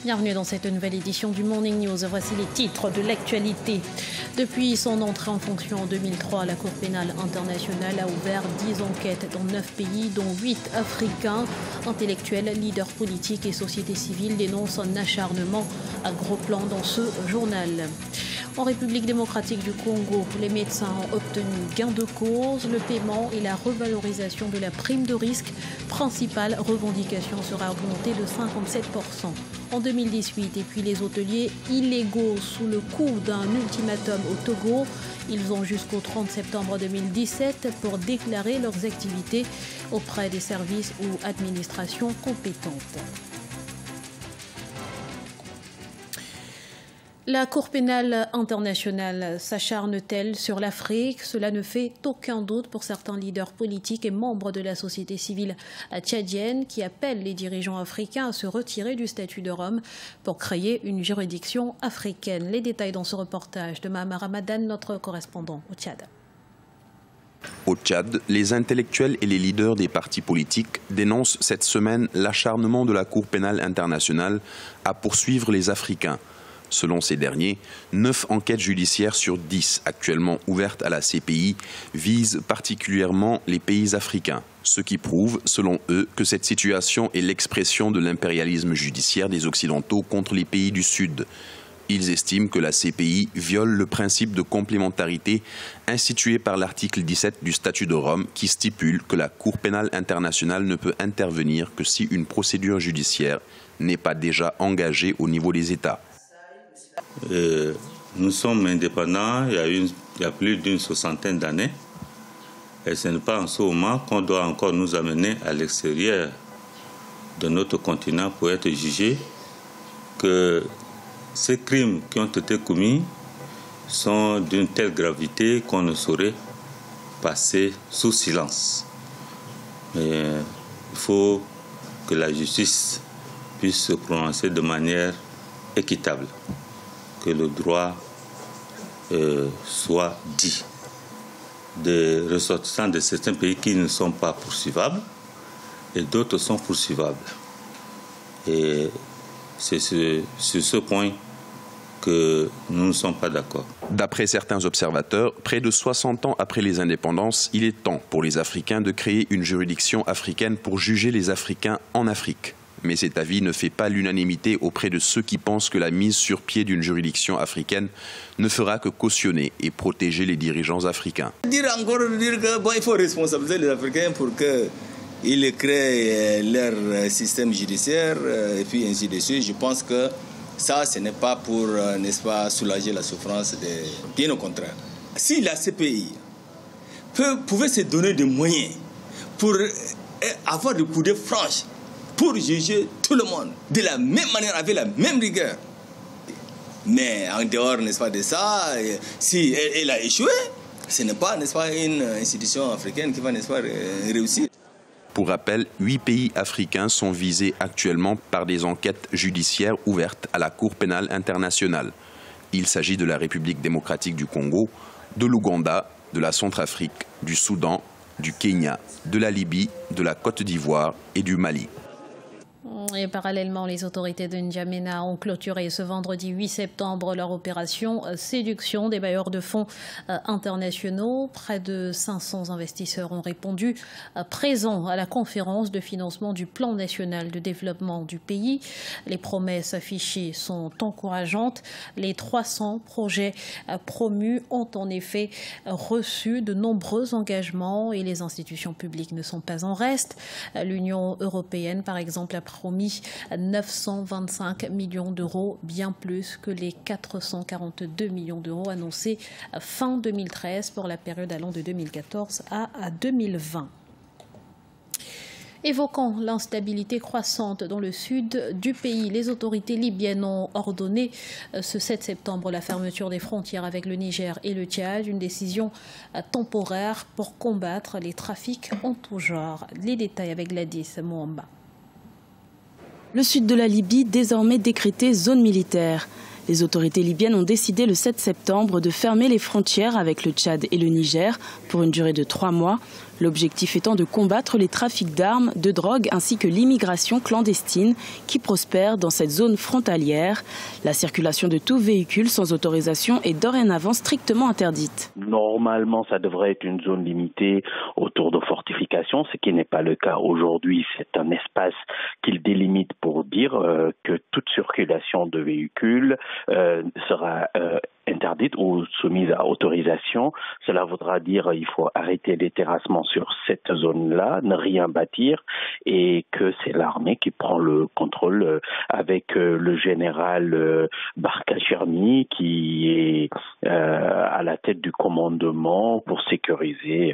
Bienvenue dans cette nouvelle édition du Morning News. Voici les titres de l'actualité. Depuis son entrée en fonction en 2003, la Cour pénale internationale a ouvert 10 enquêtes dans 9 pays, dont 8 africains. Intellectuels, leaders politiques et sociétés civiles dénoncent un acharnement à gros plan dans ce journal. En République démocratique du Congo, les médecins ont obtenu gain de cause. Le paiement et la revalorisation de la prime de risque, principale revendication, sera augmentée de 57% en 2018. Et puis les hôteliers illégaux sous le coup d'un ultimatum au Togo. Ils ont jusqu'au 30 septembre 2017 pour déclarer leurs activités auprès des services ou administrations compétentes. La Cour pénale internationale s'acharne-t-elle sur l'Afrique? Cela ne fait aucun doute pour certains leaders politiques et membres de la société civile tchadienne qui appellent les dirigeants africains à se retirer du statut de Rome pour créer une juridiction africaine. Les détails dans ce reportage de Mahama Ramadan, notre correspondant au Tchad. Au Tchad, les intellectuels et les leaders des partis politiques dénoncent cette semaine l'acharnement de la Cour pénale internationale à poursuivre les Africains. Selon ces derniers, 9 enquêtes judiciaires sur 10 actuellement ouvertes à la CPI visent particulièrement les pays africains, ce qui prouve, selon eux, que cette situation est l'expression de l'impérialisme judiciaire des Occidentaux contre les pays du Sud. Ils estiment que la CPI viole le principe de complémentarité institué par l'article 17 du statut de Rome qui stipule que la Cour pénale internationale ne peut intervenir que si une procédure judiciaire n'est pas déjà engagée au niveau des États. Nous sommes indépendants il y a plus d'une soixantaine d'années et ce n'est pas en ce moment qu'on doit encore nous amener à l'extérieur de notre continent pour être jugés que ces crimes qui ont été commis sont d'une telle gravité qu'on ne saurait passer sous silence. Mais il faut que la justice puisse se prononcer de manière équitable, que le droit soit dit. Des ressortissants de certains pays qui ne sont pas poursuivables et d'autres sont poursuivables. Et c'est sur ce point que nous ne sommes pas d'accord. D'après certains observateurs, près de 60 ans après les indépendances, il est temps pour les Africains de créer une juridiction africaine pour juger les Africains en Afrique. Mais cet avis ne fait pas l'unanimité auprès de ceux qui pensent que la mise sur pied d'une juridiction africaine ne fera que cautionner et protéger les dirigeants africains. Il faut responsabiliser les Africains pour qu'ils créent leur système judiciaire et puis ainsi de suite. Je pense que ça, ce n'est pas pour, n'est-ce pas, soulager la souffrance, bien au contraire. Si la CPI pouvait se donner des moyens pour avoir des coudées franches, pour juger tout le monde de la même manière, avec la même rigueur. Mais en dehors, n'est-ce pas, de ça, si elle a échoué, ce n'est pas, n'est-ce pas, une institution africaine qui va, n'est-ce pas, réussir. Pour rappel, 8 pays africains sont visés actuellement par des enquêtes judiciaires ouvertes à la Cour pénale internationale. Il s'agit de la République démocratique du Congo, de l'Ouganda, de la Centrafrique, du Soudan, du Kenya, de la Libye, de la Côte d'Ivoire et du Mali. Et parallèlement, les autorités de N'Djamena ont clôturé ce vendredi 8 septembre leur opération séduction des bailleurs de fonds internationaux. Près de 500 investisseurs ont répondu présents à la conférence de financement du plan national de développement du pays. Les promesses affichées sont encourageantes. Les 300 projets promus ont en effet reçu de nombreux engagements et les institutions publiques ne sont pas en reste. L'Union européenne, par exemple, a promis 925 millions d'euros, bien plus que les 442 millions d'euros annoncés fin 2013 pour la période allant de 2014 à 2020. Évoquant l'instabilité croissante dans le sud du pays, les autorités libyennes ont ordonné ce 7 septembre la fermeture des frontières avec le Niger et le Tchad, une décision temporaire pour combattre les trafics en tout genre. Les détails avec Gladys Mouamba. Le sud de la Libye, désormais décrété zone militaire. Les autorités libyennes ont décidé le 7 septembre de fermer les frontières avec le Tchad et le Niger pour une durée de 3 mois. L'objectif étant de combattre les trafics d'armes, de drogue ainsi que l'immigration clandestine qui prospère dans cette zone frontalière. La circulation de tout véhicule sans autorisation est dorénavant strictement interdite. Normalement, ça devrait être une zone limitée autour de fortifications, ce qui n'est pas le cas aujourd'hui. C'est un espace qu'il délimite pour dire que toute circulation de véhicules sera interdite ou soumise à autorisation. Cela voudra dire qu'il faut arrêter les terrassements sur cette zone-là, ne rien bâtir et que c'est l'armée qui prend le contrôle avec le général Barkhachirmi qui est à la tête du commandement pour sécuriser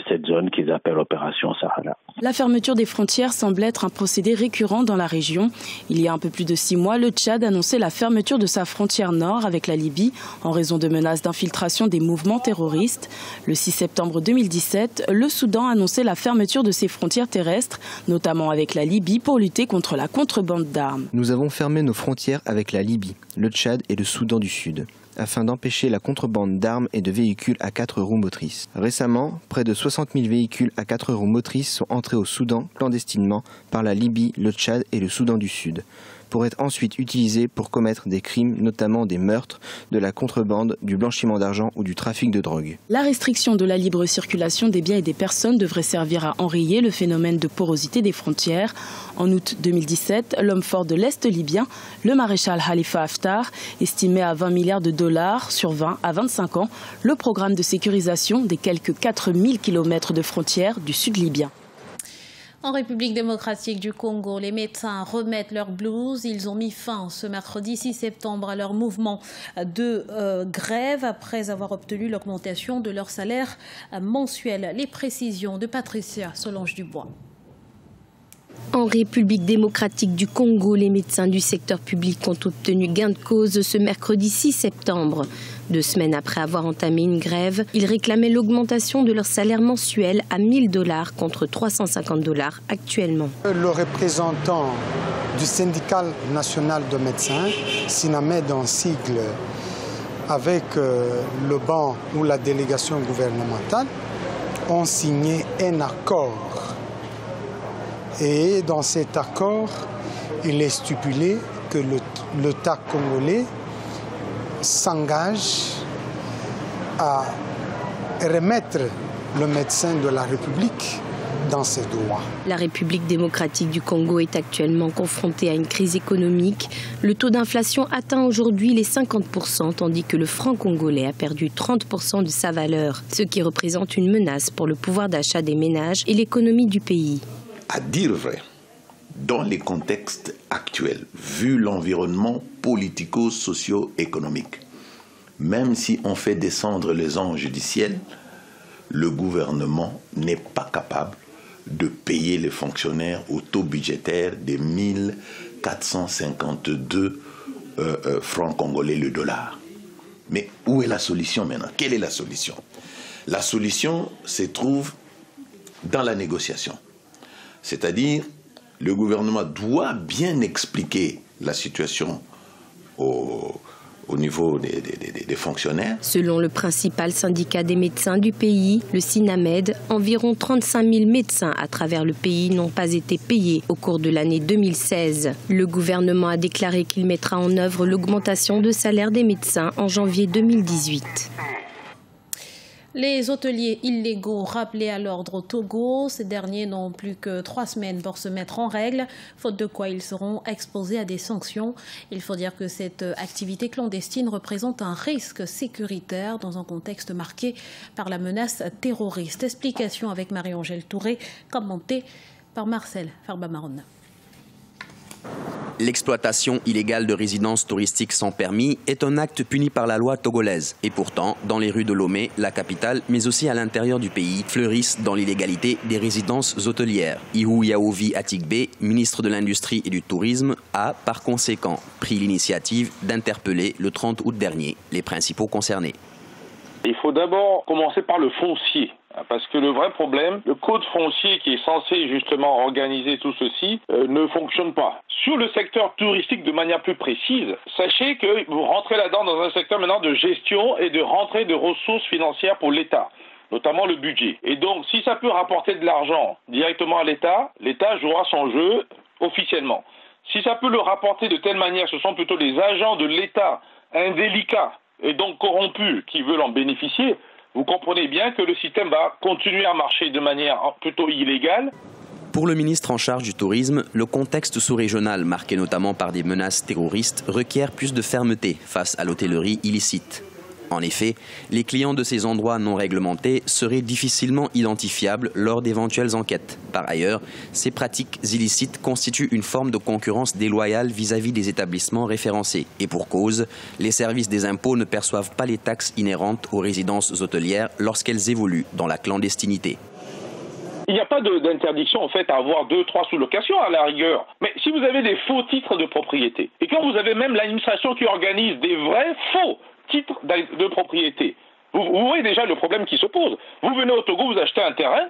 cette zone qu'ils appellent Opération Sahara. La fermeture des frontières semble être un procédé récurrent dans la région. Il y a un peu plus de 6 mois, le Tchad annonçait la fermeture de sa frontière nord avec la Libye en raison de menaces d'infiltration des mouvements terroristes. Le 6 septembre 2017, le Soudan annonçait la fermeture de ses frontières terrestres, notamment avec la Libye, pour lutter contre la contrebande d'armes. Nous avons fermé nos frontières avec la Libye, le Tchad et le Soudan du Sud, afin d'empêcher la contrebande d'armes et de véhicules à 4 roues motrices. Récemment, près de 60 000 véhicules à 4 roues motrices sont entrés au Soudan clandestinement par la Libye, le Tchad et le Soudan du Sud, pour être ensuite utilisés pour commettre des crimes, notamment des meurtres, de la contrebande, du blanchiment d'argent ou du trafic de drogue. La restriction de la libre circulation des biens et des personnes devrait servir à enrayer le phénomène de porosité des frontières. En août 2017, l'homme fort de l'Est libyen, le maréchal Khalifa Haftar, estimait à 20 milliards de dollars sur 20 à 25 ans le programme de sécurisation des quelques 4000 km de frontières du sud libyen. En République démocratique du Congo, les médecins remettent leur blues. Ils ont mis fin ce mercredi 6 septembre à leur mouvement de grève après avoir obtenu l'augmentation de leur salaire mensuel. Les précisions de Patricia Solange-Dubois. En République démocratique du Congo, les médecins du secteur public ont obtenu gain de cause ce mercredi 6 septembre. 2 semaines après avoir entamé une grève, ils réclamaient l'augmentation de leur salaire mensuel à 1 000 $ contre 350 $ actuellement. Le représentant du syndicat national de médecins, SINAMED en sigle, avec le banc ou la délégation gouvernementale, ont signé un accord. Et dans cet accord, il est stipulé que l'État congolais s'engage à remettre le médecin de la République dans ses droits. La République démocratique du Congo est actuellement confrontée à une crise économique. Le taux d'inflation atteint aujourd'hui les 50%, tandis que le franc congolais a perdu 30% de sa valeur, ce qui représente une menace pour le pouvoir d'achat des ménages et l'économie du pays. À dire vrai, dans les contextes actuels, vu l'environnement politico-socio-économique, même si on fait descendre les anges du ciel, le gouvernement n'est pas capable de payer les fonctionnaires au taux budgétaire de 1452 francs congolais le dollar. Mais où est la solution maintenant? Quelle est la solution? La solution se trouve dans la négociation. C'est-à-dire, le gouvernement doit bien expliquer la situation au niveau des fonctionnaires. Selon le principal syndicat des médecins du pays, le SINAMED, environ 35 000 médecins à travers le pays n'ont pas été payés au cours de l'année 2016. Le gouvernement a déclaré qu'il mettra en œuvre l'augmentation de salaire des médecins en janvier 2018. Les hôteliers illégaux rappelés à l'ordre au Togo, ces derniers n'ont plus que 3 semaines pour se mettre en règle, faute de quoi ils seront exposés à des sanctions. Il faut dire que cette activité clandestine représente un risque sécuritaire dans un contexte marqué par la menace terroriste. Explication avec Marie-Angèle Touré, commentée par Marcel Farbamarona. L'exploitation illégale de résidences touristiques sans permis est un acte puni par la loi togolaise. Et pourtant, dans les rues de Lomé, la capitale, mais aussi à l'intérieur du pays, fleurissent dans l'illégalité des résidences hôtelières. Ihou Yaovi Atigbe, ministre de l'Industrie et du Tourisme, a par conséquent pris l'initiative d'interpeller le 30 août dernier les principaux concernés. Il faut d'abord commencer par le foncier. Parce que le vrai problème, le code foncier qui est censé justement organiser tout ceci ne fonctionne pas. Sur le secteur touristique de manière plus précise, sachez que vous rentrez là-dedans dans un secteur maintenant de gestion et de rentrée de ressources financières pour l'État. notamment le budget. Et donc, si ça peut rapporter de l'argent directement à l'État, l'État jouera son jeu officiellement. Si ça peut le rapporter de telle manière, ce sont plutôt les agents de l'État indélicats et donc corrompus qui veulent en bénéficier, vous comprenez bien que le système va continuer à marcher de manière plutôt illégale. Pour le ministre en charge du tourisme, le contexte sous-régional, marqué notamment par des menaces terroristes, requiert plus de fermeté face à l'hôtellerie illicite. En effet, les clients de ces endroits non réglementés seraient difficilement identifiables lors d'éventuelles enquêtes. Par ailleurs, ces pratiques illicites constituent une forme de concurrence déloyale vis-à-vis des établissements référencés. Et pour cause, les services des impôts ne perçoivent pas les taxes inhérentes aux résidences hôtelières lorsqu'elles évoluent dans la clandestinité. Il n'y a pas d'interdiction en fait à avoir 2-3 sous-locations à la rigueur. Mais si vous avez des faux titres de propriété, et quand vous avez même l'administration qui organise des vrais faux titres de propriété, vous voyez déjà le problème qui se pose. Vous venez au Togo, vous achetez un terrain,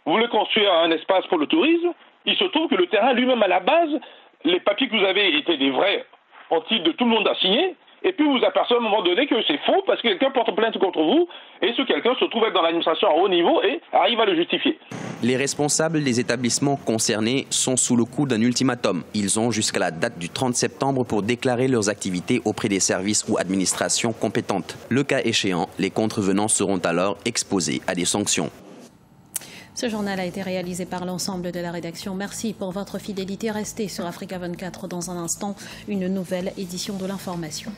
vous voulez construire un espace pour le tourisme, il se trouve que le terrain lui-même à la base, les papiers que vous avez étaient des vrais en titre de tout le monde à signer, et puis vous apercevez à un moment donné que c'est faux parce que quelqu'un porte plainte contre vous et ce quelqu'un se trouve être dans l'administration à haut niveau et arrive à le justifier. Les responsables des établissements concernés sont sous le coup d'un ultimatum. Ils ont jusqu'à la date du 30 septembre pour déclarer leurs activités auprès des services ou administrations compétentes. Le cas échéant, les contrevenants seront alors exposés à des sanctions. Ce journal a été réalisé par l'ensemble de la rédaction. Merci pour votre fidélité. Restez sur Africa 24 dans un instant, une nouvelle édition de l'information.